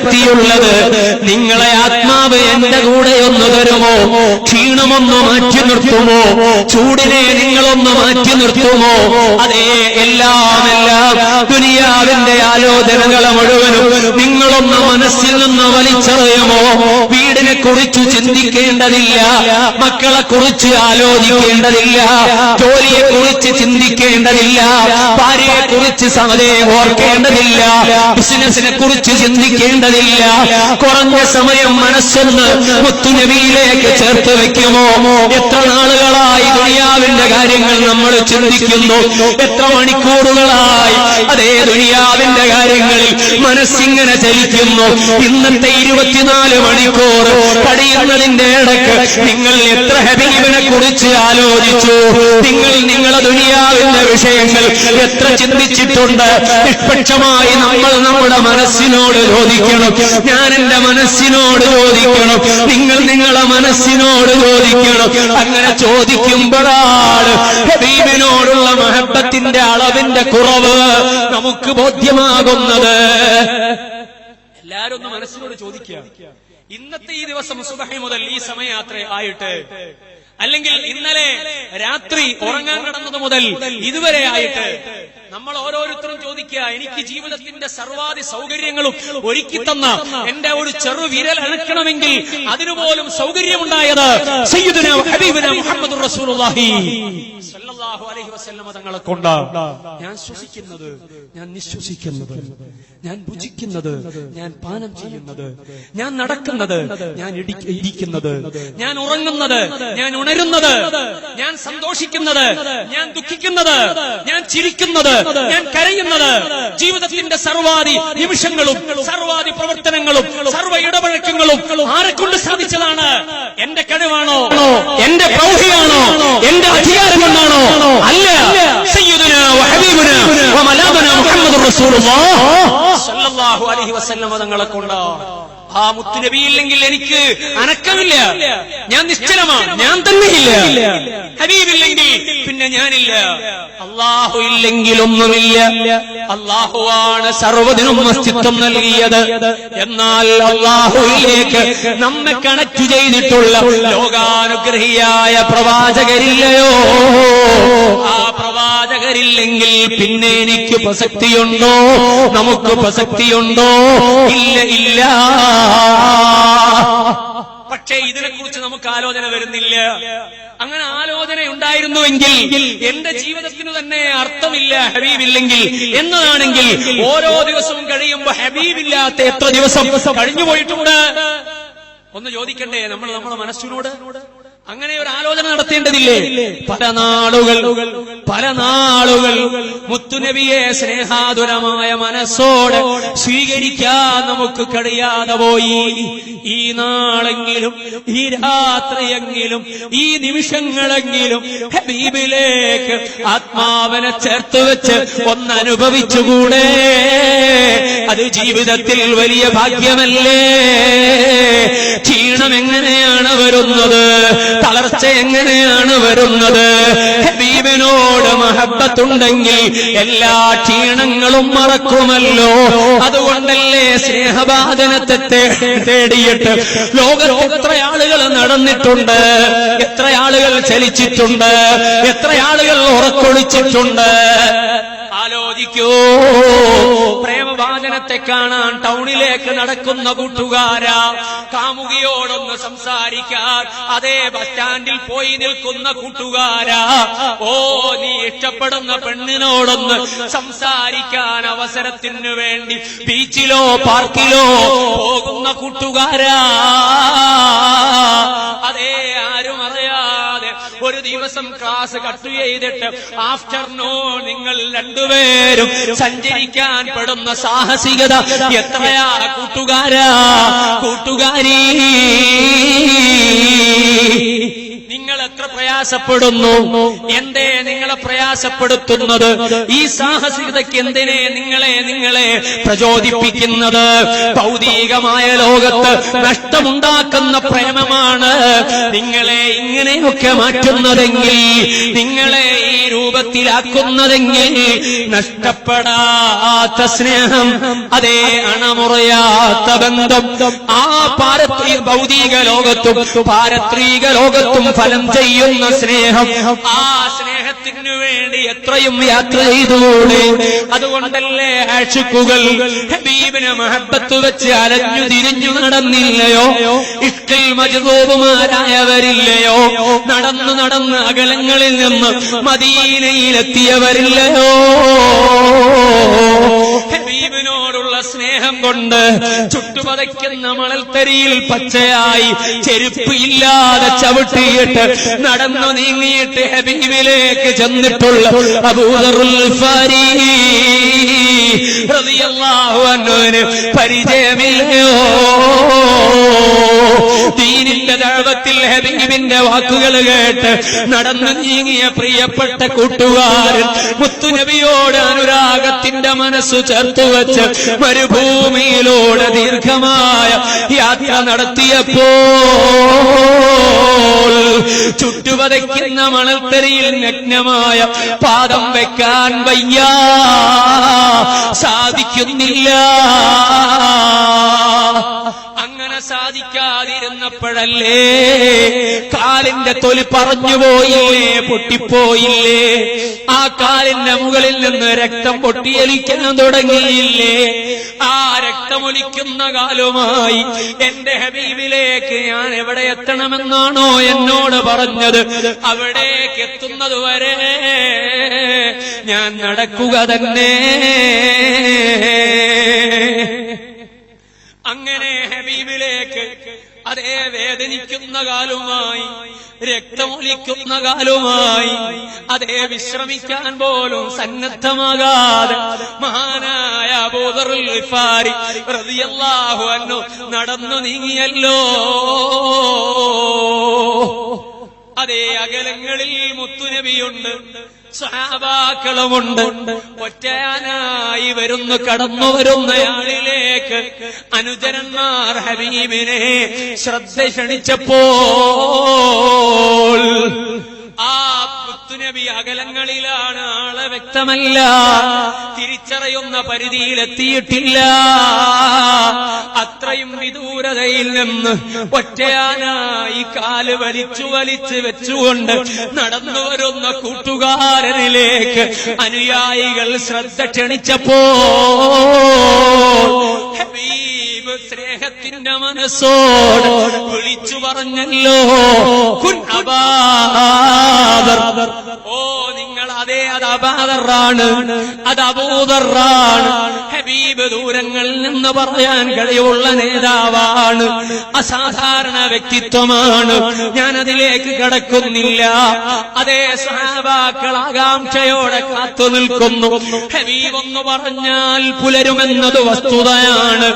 പ്രസക്തിയുള്ളത്? നിങ്ങളെ ആത്മാവ് എന്റെ കൂടെ ഒന്ന് തരുമോ? ക്ഷീണമൊന്ന് മാറ്റി നിർത്തുമോ? ചൂടിനെ നിങ്ങളൊന്ന് മാറ്റി നിർത്തുമോ? അതേ, എല്ലാം ദുനിയാവിന്റെ ആലോചനകളെ മുഴുവനും നിങ്ങളൊന്ന് മനസ്സിൽ നിന്ന് വലിച്ചെറിയുമോ? വീടിനെ കുറിച്ച് ചിന്തിക്കേണ്ടതില്ല, മക്കളെ കുറിച്ച് ആലോചിക്കേണ്ടതില്ല, ജോലിയെ കുറിച്ച് ചിന്തിക്കേണ്ടതില്ല, ഭാര്യയെ കുറിച്ച് ഓർക്കേണ്ടതില്ല, ബിസിനസിനെ കുറിച്ച് ചിന്തിക്കേണ്ടതില്ല. കുറഞ്ഞ സമയം മനസ്സൊന്ന് മുത്തുനബിയിലേക്ക് ചേർത്ത് വെക്കുമോ? എത്ര നാളുകളായി ദുനിയാവിന്റെ കാര്യങ്ങൾ നമ്മൾ ചിന്തിക്കുന്നു, എത്ര മണിക്കൂറുകളായി അതേ ദുനിയാവിന്റെ കാര്യങ്ങളിൽ മനസ്സിങ്ങനെ ചലിക്കുന്നു. ഇന്നത്തെ 24 മണിക്കൂർ കഴിയുന്നതിന്റെ ഇടയ്ക്ക് നിങ്ങൾ എത്ര ഹബീബിനെ കുറിച്ച് ആലോചിച്ചു? നിങ്ങൾ നിങ്ങളെ ദുനിയാവിന്റെ വിഷയങ്ങൾ എത്ര ചിന്തിച്ചിട്ടുണ്ട്? നിഷ്പക്ഷമായി നമ്മൾ നമ്മുടെ മനസ്സിനോട് ചോദിക്കണം. ഞാൻ എന്റെ മനസ്സിനോട് ചോദിക്കണം, നിങ്ങൾ നിങ്ങളെ മനസ്സിനോട് ചോദിക്കണം. അങ്ങനെ ചോദിക്കുമ്പോഴാണ് ഹബീബിനോടുള്ള മഹബത്തിന്റെ അളവിന്റെ കുറവ് നമുക്ക് ബോധ്യമാകുന്നത്. എല്ലാരും ഒന്ന് മനസ്സിനോട് ചോദിക്കുക. ഇന്നത്തെ ഈ ദിവസം സുബഹി മുതൽ ഈ സമയയാത്ര ആയിട്ട്, അല്ലെങ്കിൽ ഇന്നലെ രാത്രി ഉറങ്ങാൻ കിടന്നത് മുതൽ ഇതുവരെ ആയിട്ട് നമ്മൾ ഓരോരുത്തരും ചോദിക്കുക, എനിക്ക് ജീവിതത്തിന്റെ സർവാധി സൗകര്യങ്ങളും ഒരുക്കി തന്ന എന്റെ ഒരു ചെറു വിരൽ അനക്കണമെങ്കിൽ അതിനുപോലും സൗകര്യമുണ്ടായത് സയ്യിദുനാ ഹബീബുനാ മുഹമ്മദുർ റസൂലുള്ളാഹി സ്വല്ലല്ലാഹു അലൈഹി വസല്ലം തങ്ങളെ കൊണ്ട്. ഞാൻ ശ്വസിക്കുന്നത്, ഞാൻ നിശ്വസിക്കുന്നത്, ഞാൻ ഭുജിക്കുന്നത്, ഞാൻ പാനം ചെയ്യുന്നത്, ഞാൻ നടക്കുന്നത്, ഞാൻ ഇരിക്കുന്നത്, ഞാൻ ഉറങ്ങുന്നത്, ഞാൻ ഉണരുന്നത്, ഞാൻ സന്തോഷിക്കുന്നത്, ഞാൻ ദുഃഖിക്കുന്നത്, ഞാൻ ചിരിക്കുന്നത്, ഞാൻ കരയുന്നത്, ജീവിതത്തിന്റെ സർവാധി നിമിഷങ്ങളും സർവാധി പ്രവർത്തനങ്ങളും സർവ്വ ഇടപഴക്കങ്ങളും ആരെക്കൊണ്ട് സാധിച്ചതാണ്? എന്റെ കഴിവാണോ? എന്റെ പ്രൗഢിയാണോ? എന്റെ അധികാരം കൊണ്ടാണോ? അല്ല. സയ്യിദുനാ വഹബീബുനാ വമലാദുനാ മുഹമ്മദുർ റസൂലുള്ളാഹി സ്വല്ലല്ലാഹു അലൈഹി വസല്ലം തങ്ങളെ കൊണ്ട്. ആ മുത്തുനബിയില്ലെങ്കിൽ എനിക്ക് അനക്കമില്ല, ഞാൻ നിശ്ചലമാണ്, ഞാൻ തന്നെയില്ല. ഹബീബില്ലെങ്കിൽ പിന്നെ ഞാനില്ല. അല്ലാഹു ഇല്ലെങ്കിൽ ഒന്നുമില്ല. അല്ലാഹുവാണ് സർവ്വതിനും അസ്തിത്വം നൽകിയത്. എന്നാൽ അല്ലാഹുവിലേക്ക് നമ്മെ കണക്ട് ചെയ്തിട്ടുള്ള ലോകാനുഗ്രഹിയായ പ്രവാചകരില്ലയോ? ആ പ്രവാചകരില്ലെങ്കിൽ പിന്നെ എനിക്ക് പ്രസക്തിയുണ്ടോ? നമുക്ക് പ്രസക്തിയുണ്ടോ? ഇല്ല, ഇല്ല. പക്ഷേ ഇതിനെക്കുറിച്ച് നമുക്ക് ആലോചന വരുന്നില്ല. അങ്ങനെ ആലോചന ഉണ്ടായിരുന്നുവെങ്കിൽ എന്റെ ജീവിതത്തിന് തന്നെ അർത്ഥമില്ല ഹബീബില്ലെങ്കിൽ എന്നതാണെങ്കിൽ, ഓരോ ദിവസവും കഴിയുമ്പോ ഹബീബില്ലാത്ത എത്ര ദിവസം കഴിഞ്ഞു പോയിട്ടുണ്ട്? ഒന്ന് ചോദിക്കണ്ടേ നമ്മൾ നമ്മുടെ മനസ്സിനോട്? അങ്ങനെ ഒരു ആലോചന നടത്തേണ്ടതില്ലേ? പല നാളുകൾ മുത്തുനബിയെ സ്നേഹാതുരമായ മനസ്സോടെ സ്വീകരിക്കാൻ നമുക്ക് കഴിയാതെ പോയി. ഈ നാളെങ്കിലും, ഈ രാത്രിയെങ്കിലും, ഈ നിമിഷങ്ങളെങ്കിലും ഹബീബിലേക്ക് ആത്മാവിനെ ചേർത്ത് വെച്ച് ഒന്നനുഭവിച്ചുകൂടെ? അത് ജീവിതത്തിൽ വലിയ ഭാഗ്യമല്ലേ? ക്ഷീണം എങ്ങനെയാണ് വരുന്നത്? തളർച്ച എങ്ങനെയാണ് വരുന്നത്? ഹബീബിനോട് മഹബത്തുണ്ടെങ്കിൽ എല്ലാ ക്ഷീണങ്ങളും മറക്കുമല്ലോ. അതുകൊണ്ടല്ലേ സ്നേഹബാധനത്തെ തേടിയിട്ട് ലോകത്ത് എത്ര ആളുകൾ നടന്നിട്ടുണ്ട്, എത്ര ആളുകൾ ചലിച്ചിട്ടുണ്ട്, എത്ര ആളുകൾ ഉറക്കൊളിച്ചിട്ടുണ്ട്. ആലോചിക്കൂ. പ്രേമവാചനത്തെ കാണാൻ ടൗണിലേക്ക് നടക്കുന്ന കൂട്ടുകാരാ, കാമുകിയോടൊന്ന് സംസാരിക്കാൻ അതേ ബസ് സ്റ്റാൻഡിൽ പോയി നിൽക്കുന്ന കൂട്ടുകാരാ, ഓ നീ ഇഷ്ടപ്പെടുന്ന പെണ്ണിനോടൊന്ന് സംസാരിക്കാൻ അവസരത്തിനു വേണ്ടി ബീച്ചിലോ പാർക്കിലോ പോകുന്ന കൂട്ടുകാരാ, അതേ ആരും അറിയാതെ ഒരു ദിവസം ക്ലാസ് കട്ട് ചെയ്തിട്ട് ആഫ്റ്റർനൂൺ നിങ്ങൾ രണ്ടുപേരും സഞ്ചരിക്കാൻ പെടുന്ന സാഹസികത എത്രയാ കൂട്ടുകാരാ, കൂട്ടുകാരി. നിങ്ങൾ എത്ര പ്രയാസപ്പെടുന്നു? എന്തേ നിങ്ങളെ പ്രയാസപ്പെടുത്തുന്നത്? ഈ സാഹസികതയ്ക്ക് എന്തിനെ നിങ്ങളെ പ്രചോദിപ്പിക്കുന്നത്? ഭൗതികമായ ലോകത്ത് നഷ്ടമുണ്ടാക്കുന്ന പ്രേമമാണ് നിങ്ങളെ ഇങ്ങനെയൊക്കെ മാറ്റുന്നതെങ്കിൽ, നിങ്ങളെ ഈ രൂപത്തിലാക്കുന്നതെങ്കിൽ, നഷ്ടപ്പെടാത്ത സ്നേഹം, അതേ അണമുറയാത്ത ബന്ധം, ആ ഭൗതിക ലോകത്തും പാരത്രിക ലോകത്തും ഫലം ചെയ്യുന്ന സ്നേഹം, ആ സ്നേഹത്തിനു വേണ്ടി എത്രയും യാത്ര ചെയ്തുകൂടെ? അതുകൊണ്ടല്ലേ ആശിക്കുകൾ ഹബീബിനെ മഹബത്ത് വെച്ച് അലഞ്ഞു തിരിഞ്ഞു നടന്നില്ലയോ? ഇഷ്കിൽ മജ്ദൂബുമാരായവരില്ലയോ? നടന്ന് അകലങ്ങളിൽ നിന്ന് മദീനയിലെത്തിയവരില്ലയോ? ഹബീബിനോടുള്ള സ്നേഹം കൊണ്ട് ചുട്ടുപതയ്ക്കുന്ന മണൽത്തരിയിൽ പച്ചയായി ചെരുപ്പ് ഇല്ലാതെ ചവിട്ടിയിട്ട് നടന്നു നീങ്ങിയിട്ട് ഹബീബിലേക്ക് ചെന്നിട്ടുള്ള അബൂദറുൽ ഗിഫാരി റളിയല്ലാഹു അൻഹുവിന് പരിചയമില്ലയോ? ദീനിന്റെ ദഅവത്തിൽ ഹബീബിന്റെ വാക്കുകൾ കേട്ട് നടന്നു നീങ്ങിയ പ്രിയപ്പെട്ട കൂട്ടുകാരൻ മുത്തുനബിയോട് അനുരാഗത്തിന്റെ മനസ്സു ചേർത്തു വെച്ച് മരുഭൂമിയിലൂടെ ദീർഘമായ യാത്ര നടത്തിയപ്പോൾ ചുട്ടുപതയ്ക്കുന്ന മണൽത്തരിയിൽ നഗ്നമായ പാദം വെക്കാൻ വയ്യ, സാധിക്കുന്നില്ല. അങ്ങനെ സാധിക്കാതിരുന്നപ്പോഴല്ലേ കാലിന്റെ തൊലി പറഞ്ഞുപോയില്ലേ, പൊട്ടിപ്പോയില്ലേ? ആ കാലിന്റെ മുകളിൽ നിന്ന് രക്തം പൊട്ടിയൊലിക്കാൻ തുടങ്ങിയില്ലേ? ആ രക്തമൊലിക്കുന്ന കാലുമായി എന്റെ ഹബീബിലേക്ക് ഞാൻ എവിടെ എത്തണമെന്നാണോ എന്നോട് പറഞ്ഞത്, അവിടേക്ക് എത്തുന്നതുവരെ ഞാൻ നടക്കുക തന്നെ. അങ്ങനെ ഹബീബിലേക്ക് അതേ വേദനിക്കുന്ന കാലുമായി, രക്തമൊലിക്കുന്ന കാലുമായി, അതേ വിശ്രമിക്കാൻ പോലും സന്നദ്ധമാകാതെ മഹാനായ അബൂദറുൽ ഗിഫാരി റളിയല്ലാഹു അൻഹു നടന്നു നീങ്ങിയല്ലോ. അതേ അകലങ്ങളിൽ മുത്തുനബിയുണ്ട്, സഹാബാക്കളുമുണ്ട്. ഒറ്റയാനായി കടന്നു വരുന്നയാളിലേക്ക് അനുചരന്മാർ ഹബീബിനെ ശ്രദ്ധ ക്ഷണിച്ചപ്പോൾ ആ മുത്തുനബി അകലങ്ങളിലാണ്, ആളെ വ്യക്തമല്ല, തിരിച്ചറിയുന്ന പരിധിയിലെത്തിയിട്ടില്ല. അത്രയും വിദൂരതയിൽ നിന്ന് ഒറ്റയാനായി കാല് വലിച്ചു വെച്ചുകൊണ്ട് നടന്നു വരുന്ന കൂട്ടുകാരനിലേക്ക് അനുയായികൾ ശ്രദ്ധ ക്ഷണിച്ചപ്പോ ഹബീബ് സ്നേഹത്തിന്റെ മനസ്സോട് വിളിച്ചു പറഞ്ഞല്ലോ, കുൻ അബൂദർ. ഓ നിങ്ങൾ അതേ, അത് അബൂദറാണ്, അത് അബൂദറാണ്. ഹബീബ് ദൂരങ്ങളിൽ നിന്ന് പറയാൻ കഴിവുള്ള നേതാവാണ്, അസാധാരണ വ്യക്തിത്വമാണ്. ഞാൻ അതിലേക്ക് കടക്കുന്നില്ല. അതേ സഹാബാക്കൾ ആകാംക്ഷയോടെ കാത്തു നിൽക്കുന്നു. ഹബീബ് ഒന്ന് പറഞ്ഞാൽ പുലരുമെന്നത് വസ്തുതയാണ്.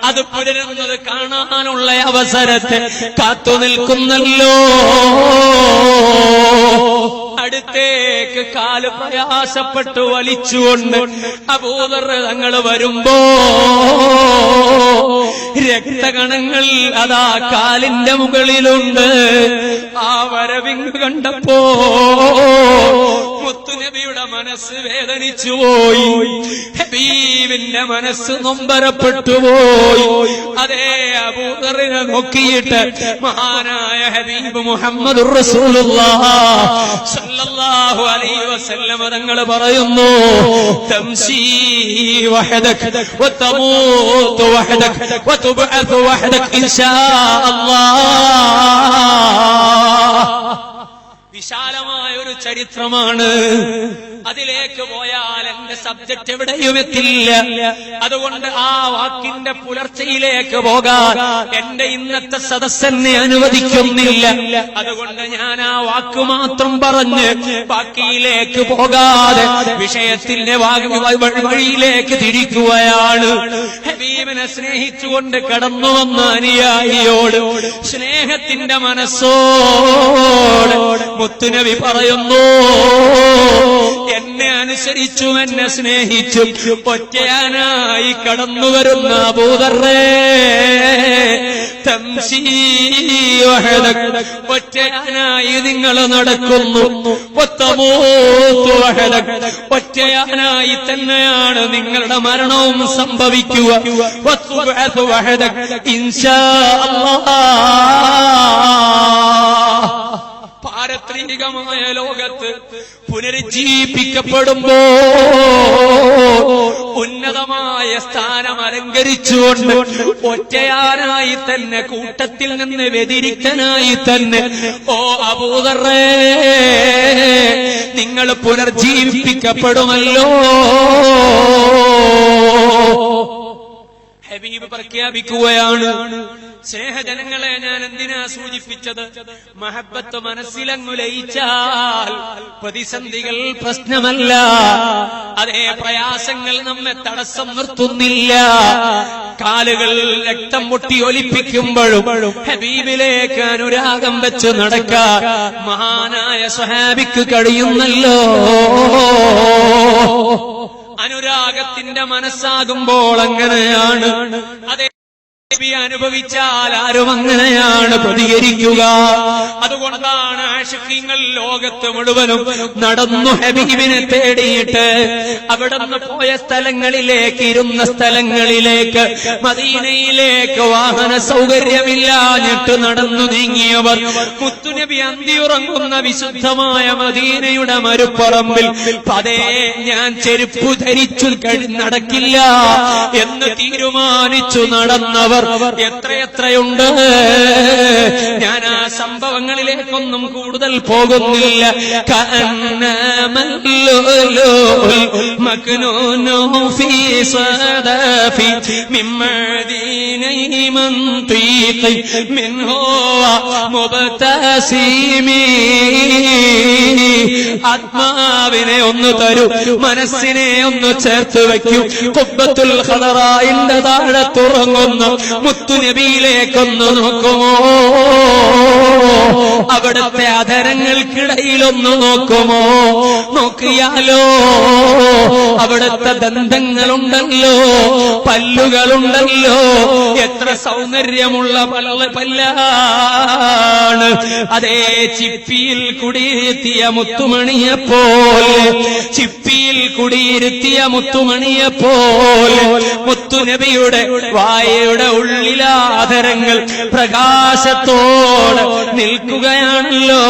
അത് പുലരുന്നത് കാണാനുള്ള അവസരത്തെ കാത്തു നിൽക്കുന്നല്ലോ. അടുത്തേക്ക് കാല് പ്രയാസപ്പെട്ട് വലിച്ചുകൊണ്ട് അബൂദർ തങ്ങൾ വരുമ്പോ രക്തകണങ്ങൾ അതാ കാലിന്റെ മുകളിലുണ്ട്. ആ വരവിങ് കണ്ടപ്പോ മുത്തുനബിയുടെ മനസ്സ് വേദനിച്ചുപോയി, ഹബീബിന്റെ മനസ്സ് നൊമ്പരപ്പെട്ടുപോയി. അതേ അബൂദറിനെ നോക്കിയിട്ട് മഹാനായ ഹബീബ് മുഹമ്മദുർ റസൂലുള്ളാഹ് സല്ലല്ലാഹു അലൈഹി വസല്ലം തങ്ങൾ പറയുന്നു, തംശീ വഹദക വതമൂതു വഹദക വതുബ്അതു വഹദക ഇൻഷാ അല്ലാഹ്. വിശാലമായ ഒരു ചരിത്രമാണ്. അതിലേക്ക് പോയാൽ എന്റെ സബ്ജക്റ്റ് എവിടെയും എത്തില്ല. അതുകൊണ്ട് ആ വാക്കിന്റെ പുലർച്ചയിലേക്ക് പോകാൻ എന്റെ ഇന്നത്തെ സദസ്സെന്നെ അനുവദിക്കുന്നില്ല. അതുകൊണ്ട് ഞാൻ ആ വാക്ക് മാത്രം പറഞ്ഞ് ബാക്കിയിലേക്ക് പോകാതെ വിഷയത്തിന്റെ വഴിയിലേക്ക് തിരിക്കുകയാണ്. ഹബീബിനെ സ്നേഹിച്ചുകൊണ്ട് കടന്നു വന്ന അനുയായിയോട് സ്നേഹത്തിന്റെ മനസ്സോട് മുത്തുനബി പറയുന്നു, എന്നെ അനുസരിച്ചും എന്നെ സ്നേഹിച്ചും ഒറ്റയാനായി കടന്നു വരുന്ന അബൂദർറേ, തംശീ വഹദക്, ഒറ്റയാനായി നിങ്ങൾ നടക്കുന്നു, വതമൂതു വഹദക്, ഒറ്റയാനായി തന്നെയാണ് നിങ്ങളുടെ മരണവും സംഭവിക്കുക, വതുബഅതു വഹദക് ഇൻഷാ അല്ലാഹ്. പാരത്രികമായ ലോകത്ത് പുനരുജ്ജീവിപ്പിക്കപ്പെടുമ്പോ ഉന്നതമായ സ്ഥാനം അലങ്കരിച്ചുകൊണ്ട് ഒറ്റയാനായി തന്നെ, കൂട്ടത്തിൽ നിന്ന് വ്യതിരിക്തനായി തന്നെ, ഓ അബൂദർറേ, നിങ്ങൾ പുനർജീവിപ്പിക്കപ്പെടുമല്ലോ. ഹബീബ് പ്രഖ്യാപിക്കുകയാണ്. സ്നേഹജനങ്ങളെ, ഞാൻ എന്തിനാ സൂചിപ്പിച്ചത്? മഹബത്ത് മനസ്സിലങ്ങു ലയിച്ചാൽ പ്രതിസന്ധികൾ പ്രശ്നമല്ല, അതേ പ്രയാസങ്ങൾ നമ്മെ തടസ്സം നിർത്തുന്നില്ല. കാലുകൾ രക്തം മുട്ടി ഒലിപ്പിക്കുമ്പോഴും ഹബീബിലേക്ക് അനുരാഗം വെച്ച് നടക്കാൻ മഹാനായ സ്വഹാബിക്ക് കഴിയുന്നല്ലോ. അനുരാഗത്തിന്റെ മനസ്സാകുമ്പോൾ അങ്ങനെയാണ്. അതേ അനുഭവിച്ചാൽ ആരും അങ്ങനെയാണ് പ്രതികരിക്കുക. അതുകൊണ്ടാണ് ആശിഖീങ്ങൾ ലോകത്ത് മുഴുവനും നടന്നു ഹബീബിനെ തേടിയിട്ട് അവിടുന്ന് പോയ സ്ഥലങ്ങളിലേക്ക്, ഇരുന്ന സ്ഥലങ്ങളിലേക്ക്, മദീനയിലേക്ക് വാഹന സൗകര്യമില്ലാഞ്ഞിട്ട് നടന്നു നീങ്ങിയവർ മുത്തുനബി അന്തിയുറങ്ങുന്ന വിശുദ്ധമായ മദീനയുടെ മരുപ്പറമ്പിൽ പതേ ഞാൻ ചെരുപ്പു ധരിച്ചു നടക്കില്ല എന്ന് തീരുമാനിച്ചു നടന്നവർ എത്രയെത്രയുണ്ട്. ഞാൻ ആ സംഭവങ്ങളിലേക്കൊന്നും കൂടുതൽ പോകുന്നില്ല. ആത്മാവിനെ ഒന്ന് തരൂ, മനസ്സിനെ ഒന്ന് ചേർത്ത് വയ്ക്കൂ. ഖുബ്ബത്തുൽ ഖദറായിന്റെ താഴെ തുറങ്ങുന്ന മുത്തുനബിയിലേക്കൊന്ന് നോക്കുമോ? അവിടുത്തെ അധരങ്ങൾക്കിടയിലൊന്ന് നോക്കുമോ? നോക്കിയാലോ അവിടുത്തെ ദന്തങ്ങളുണ്ടല്ലോ, പല്ലുകളുണ്ടല്ലോ, എത്ര സൗന്ദര്യമുള്ള പല്ലാണ്. അതേ ചിപ്പിയിൽ കുടിയിരുത്തിയ മുത്തുമണിയെപ്പോലെ, ചിപ്പിയിൽ കുടിയിരുത്തിയ മുത്തുമണിയെപ്പോലെ മുത്തുനബിയുടെ വായയുടെ ഉള്ളിലാധരങ്ങൾ പ്രകാശത്തോടെ നിൽക്കുകയാണല്ലോ.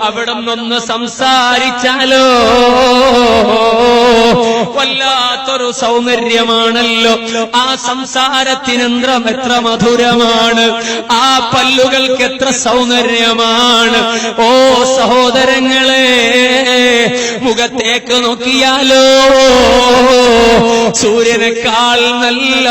അവിടെ നിന്നൊന്ന് സംസാരിച്ചാലോ വല്ലാത്തൊരു സൗന്ദര്യമാണല്ലോ. ആ സംസാരത്തിനന്ത്രം എത്ര മധുരമാണ്, ആ പല്ലുകൾക്ക് എത്ര സൗന്ദര്യമാണ്. ഓ സഹോദരങ്ങളെ, മുഖത്തേക്ക് നോക്കിയാലോ സൂര്യനേക്കാൾ നല്ല